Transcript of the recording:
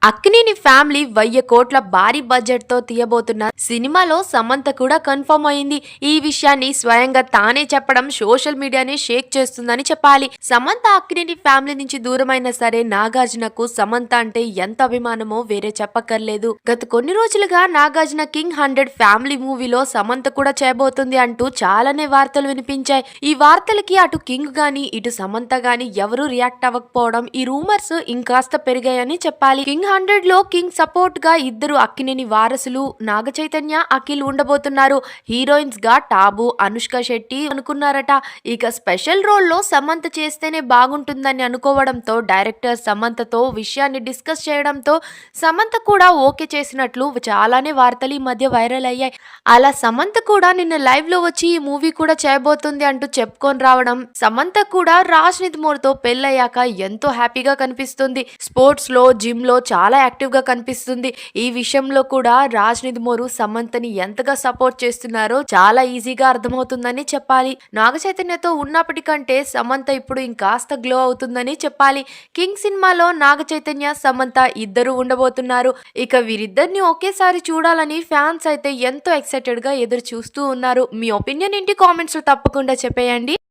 Akkineni family 1000 కోట్ల భారీ budget తో తీయబోతున్న సినిమాలో సమంత కూడా కన్ఫర్మ్ అయింది. ఈ విషయాన్ని స్వయంగా తానే చెప్పడం సోషల్ మీడియాని షేక్ చేస్తుందని చెప్పాలి. సమంత అక్కినేని ఫ్యామిలీ నుంచి దూరమైనా సరే నాగార్జునకు సమంత అంటే ఎంత అభిమానమో వేరే చెప్పక్కర్లేదు. గత కొన్ని రోజులుగా నాగార్జున కింగ్ 100 ఫ్యామిలీ మూవీలో సమంత కూడా చేయబోతుంది అంటూ చాలానే వార్తలు వినిపించాయి. ఈ వార్తలకి అటు కింగ్ గాని ఇటు సమంత గాని ఎవరూ రియాక్ట్ అవ్వకపోవడం ఈ రూమర్స్ ఇంకాస్త పెరిగాయని చెప్పాలి. కింగ్ 100 లో కింగ్ సపోర్ట్ గా ఇద్దరు అక్కినేని వారసులు నాగ చైతన్య, అఖిల్ ఉండబోతున్నారు. హీరోయిన్స్ గా టాబు, అనుష్క శెట్టి అనుకున్నారట. ఇక స్పెషల్ రోల్ లో సమంత చేస్తేనే బాగుంటుందని అనుకోవడంతో డైరెక్టర్ సమంతతో విషయాన్ని డిస్కస్ చేయడంతో సమంత కూడా ఓకే చేసినట్లు చాలానే వార్తలు ఈ మధ్య వైరల్ అయ్యాయి. అలా సమంత కూడా నిన్న లైవ్ లో వచ్చి ఈ మూవీ కూడా చేయబోతుంది అంటూ చెప్పుకొని రావడం, సమంత కూడా రాజ్ నిధుమోర్ తో పెళ్ళయ్యాక ఎంతో హ్యాపీగా కనిపిస్తుంది. స్పోర్ట్స్ లో, జిమ్ లో చాలా యాక్టివ్ గా కనిపిస్తుంది. ఈ విషయంలో కూడా రాజ్ నిధుమోరు సమంతని ఎంతగా సపోర్ట్ చేస్తున్నారో చాలా ఈజీగా అర్థమవుతుందని చెప్పాలి. నాగ చైతన్యతో ఉన్నప్పటికంటే సమంత ఇప్పుడు ఇంకాస్త గ్లో అవుతుందని చెప్పాలి. కింగ్ సినిమాలో నాగ చైతన్య, సమంత ఇద్దరు ఉండబోతున్నారు. ఇక వీరిద్దరిని ఒకేసారి చూడాలని ఫ్యాన్స్ అయితే ఎంతో ఎక్సైటెడ్ గా ఎదురు చూస్తూ ఉన్నారు. మీ ఒపీనియన్ ఏంటి కామెంట్స్ లో తప్పకుండా చెప్పేయండి.